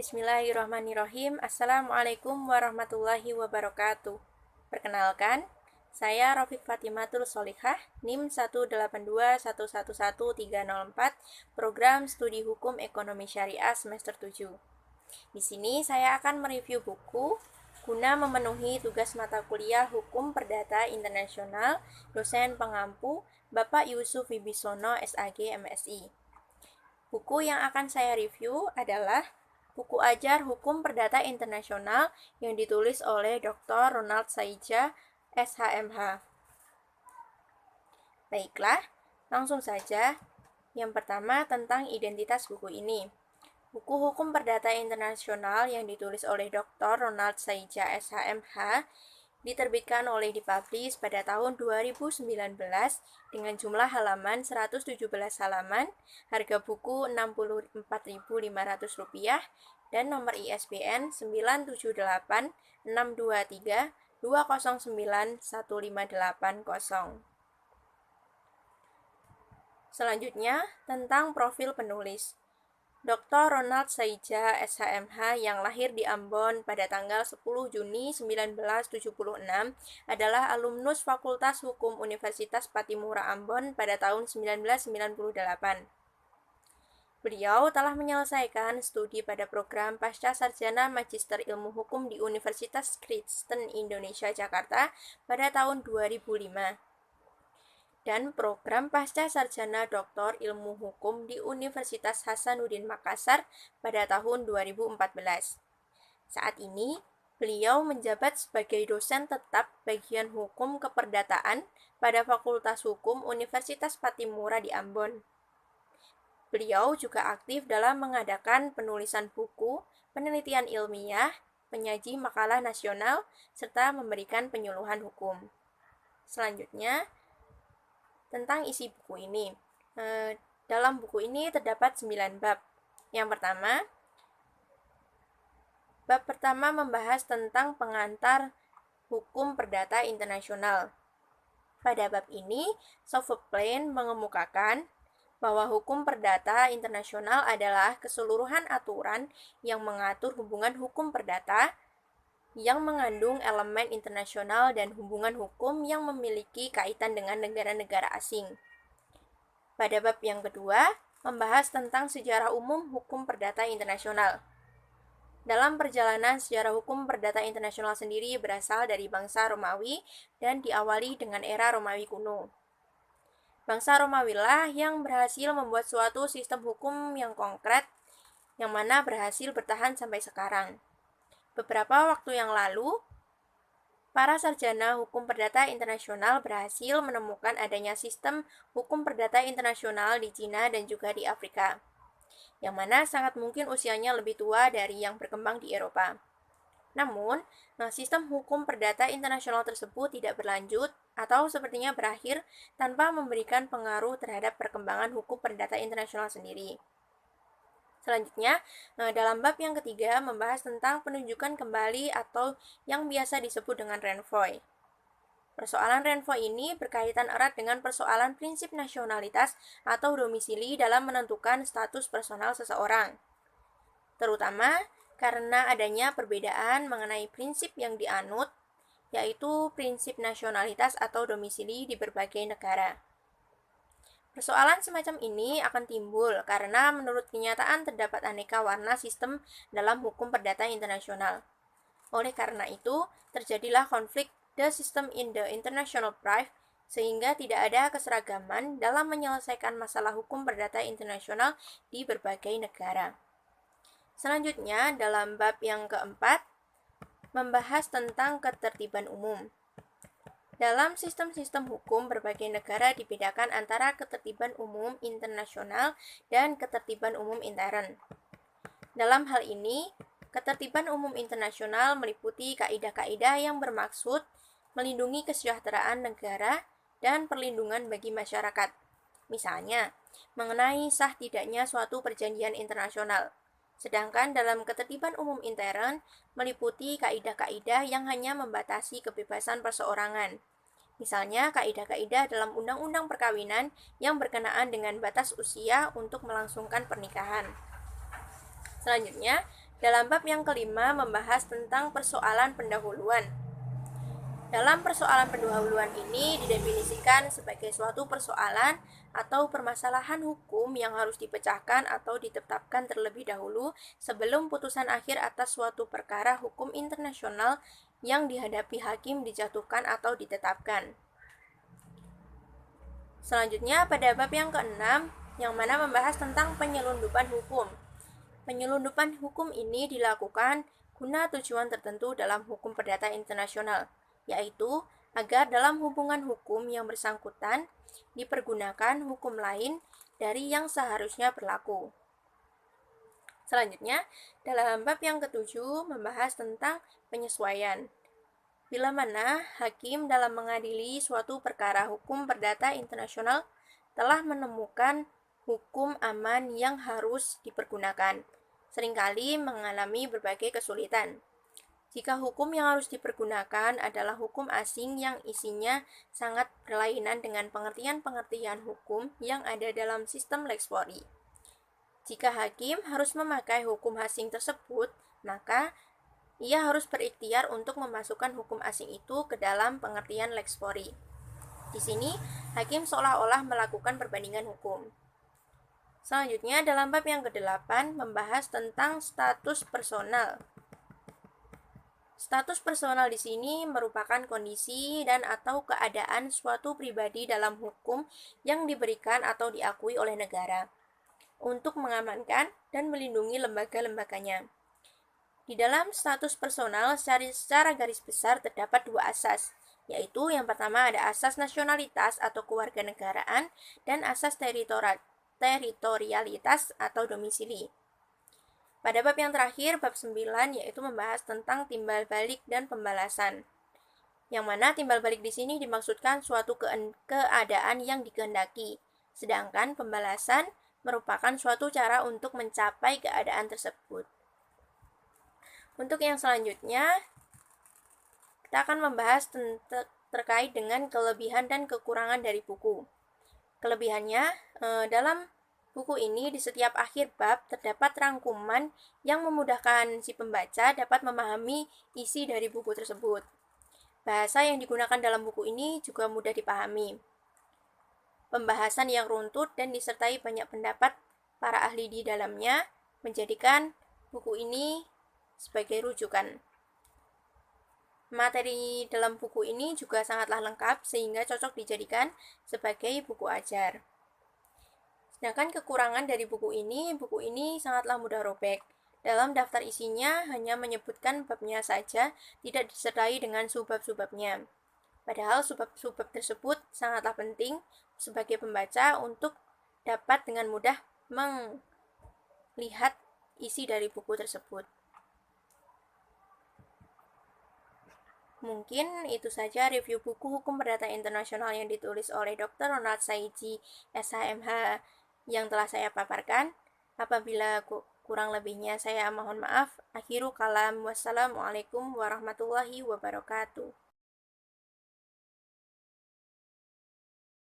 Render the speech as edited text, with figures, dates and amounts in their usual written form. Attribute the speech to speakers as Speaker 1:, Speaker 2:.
Speaker 1: Bismillahirrahmanirrahim. Assalamualaikum warahmatullahi wabarakatuh. Perkenalkan, saya Rafiq Fatimatul Solihah, NIM 182111304, Program Studi Hukum Ekonomi Syariah semester 7. Di sini saya akan mereview buku guna memenuhi tugas mata kuliah Hukum Perdata Internasional, dosen pengampu Bapak Yusuf Wibisono, SAG, MSI. Buku yang akan saya review adalah Buku Ajar Hukum Perdata Internasional yang ditulis oleh Dr. Ronald Saidja, SHMH. Baiklah, langsung saja. Yang pertama tentang identitas buku ini. Buku Hukum Perdata Internasional yang ditulis oleh Dr. Ronald Saidja, SHMH diterbitkan oleh dipublish pada tahun 2019 dengan jumlah halaman 117 halaman, harga buku Rp64.500 dan nomor ISBN 978-623-209-1580. Selanjutnya, tentang profil penulis. Dr. Ronald Saidja, SHMH yang lahir di Ambon pada tanggal 10 Juni 1976 adalah alumnus Fakultas Hukum Universitas Patimura Ambon pada tahun 1998. Beliau telah menyelesaikan studi pada program Pasca Sarjana Magister Ilmu Hukum di Universitas Kristen Indonesia Jakarta pada tahun 2005. Dan program Pasca Sarjana Doktor Ilmu Hukum di Universitas Hasanuddin Makassar pada tahun 2014. Saat ini, beliau menjabat sebagai dosen tetap bagian Hukum Keperdataan pada Fakultas Hukum Universitas Patimura di Ambon. Beliau juga aktif dalam mengadakan penulisan buku, penelitian ilmiah, penyaji makalah nasional, serta memberikan penyuluhan hukum. Selanjutnya, tentang isi buku ini. Dalam buku ini terdapat 9 bab. Yang pertama, bab pertama membahas tentang pengantar hukum perdata internasional. Pada bab ini, Sauverplain mengemukakan bahwa hukum perdata internasional adalah keseluruhan aturan yang mengatur hubungan hukum perdata yang mengandung elemen internasional dan hubungan hukum yang memiliki kaitan dengan negara-negara asing. Pada bab yang kedua, membahas tentang sejarah umum hukum perdata internasional. Dalam perjalanan sejarah hukum perdata internasional sendiri berasal dari bangsa Romawi dan diawali dengan era Romawi kuno. Bangsa Romawilah yang berhasil membuat suatu sistem hukum yang konkret, yang mana berhasil bertahan sampai sekarang. Beberapa waktu yang lalu, para sarjana hukum perdata internasional berhasil menemukan adanya sistem hukum perdata internasional di Cina dan juga di Afrika, yang mana sangat mungkin usianya lebih tua dari yang berkembang di Eropa. Namun, sistem hukum perdata internasional tersebut tidak berlanjut atau sepertinya berakhir tanpa memberikan pengaruh terhadap perkembangan hukum perdata internasional sendiri. Selanjutnya, dalam bab yang ketiga membahas tentang penunjukan kembali atau yang biasa disebut dengan renvoi. Persoalan renvoi ini berkaitan erat dengan persoalan prinsip nasionalitas atau domisili dalam menentukan status personal seseorang, terutama karena adanya perbedaan mengenai prinsip yang dianut, yaitu prinsip nasionalitas atau domisili di berbagai negara. Persoalan semacam ini akan timbul karena menurut kenyataan terdapat aneka warna sistem dalam hukum perdata internasional. Oleh karena itu, terjadilah konflik the system in the international prive, sehingga tidak ada keseragaman dalam menyelesaikan masalah hukum perdata internasional di berbagai negara. Selanjutnya, dalam bab yang keempat, membahas tentang ketertiban umum. Dalam sistem-sistem hukum, berbagai negara dibedakan antara ketertiban umum internasional dan ketertiban umum intern. Dalam hal ini, ketertiban umum internasional meliputi kaidah-kaidah yang bermaksud melindungi kesejahteraan negara dan perlindungan bagi masyarakat. Misalnya, mengenai sah tidaknya suatu perjanjian internasional. Sedangkan dalam ketertiban umum intern meliputi kaidah-kaidah yang hanya membatasi kebebasan perseorangan. Misalnya, kaidah-kaidah dalam Undang-Undang Perkawinan yang berkenaan dengan batas usia untuk melangsungkan pernikahan. Selanjutnya, Dalam bab yang kelima membahas tentang persoalan pendahuluan. Dalam persoalan pendahuluan ini didefinisikan sebagai suatu persoalan atau permasalahan hukum yang harus dipecahkan atau ditetapkan terlebih dahulu sebelum putusan akhir atas suatu perkara hukum internasional yang dihadapi hakim dijatuhkan atau ditetapkan. Selanjutnya pada bab yang keenam yang mana membahas tentang penyelundupan hukum. Penyelundupan hukum ini dilakukan guna tujuan tertentu dalam hukum perdata internasional, yaitu agar dalam hubungan hukum yang bersangkutan dipergunakan hukum lain dari yang seharusnya berlaku. Selanjutnya, dalam bab yang ketujuh membahas tentang penyesuaian. Bila mana hakim dalam mengadili suatu perkara hukum perdata internasional telah menemukan hukum aman yang harus dipergunakan, seringkali mengalami berbagai kesulitan. Jika hukum yang harus dipergunakan adalah hukum asing yang isinya sangat berlainan dengan pengertian-pengertian hukum yang ada dalam sistem lex fori. Jika hakim harus memakai hukum asing tersebut, maka ia harus berikhtiar untuk memasukkan hukum asing itu ke dalam pengertian lex fori. Di sini, hakim seolah-olah melakukan perbandingan hukum. Selanjutnya, dalam bab yang ke-8 membahas tentang status personal. Status personal di sini merupakan kondisi dan atau keadaan suatu pribadi dalam hukum yang diberikan atau diakui oleh negara untuk mengamankan dan melindungi lembaga-lembaganya. Di dalam status personal secara garis besar terdapat dua asas, yaitu yang pertama ada asas nasionalitas atau kewarganegaraan dan asas teritorialitas atau domisili. Pada bab yang terakhir, bab 9, yaitu membahas tentang timbal balik dan pembalasan. Yang mana timbal balik di sini dimaksudkan suatu keadaan yang dikehendaki, sedangkan pembalasan merupakan suatu cara untuk mencapai keadaan tersebut. Untuk yang selanjutnya, kita akan membahas terkait dengan kelebihan dan kekurangan dari buku. Kelebihannya, dalam buku ini di setiap akhir bab terdapat rangkuman yang memudahkan si pembaca dapat memahami isi dari buku tersebut. Bahasa yang digunakan dalam buku ini juga mudah dipahami. Pembahasan yang runtut dan disertai banyak pendapat para ahli di dalamnya menjadikan buku ini sebagai rujukan. Materi dalam buku ini juga sangatlah lengkap sehingga cocok dijadikan sebagai buku ajar. Sedangkan kekurangan dari buku ini sangatlah mudah robek. Dalam daftar isinya hanya menyebutkan babnya saja, tidak disertai dengan subbab-subbabnya. Padahal subbab-subbab tersebut sangatlah penting sebagai pembaca untuk dapat dengan mudah melihat isi dari buku tersebut. Mungkin itu saja review buku Hukum Perdata Internasional yang ditulis oleh Dr. Ronald Saiji, SHMH, yang telah saya paparkan. Apabila kurang lebihnya saya mohon maaf. Akhiru kalam. Wassalamualaikum warahmatullahi wabarakatuh.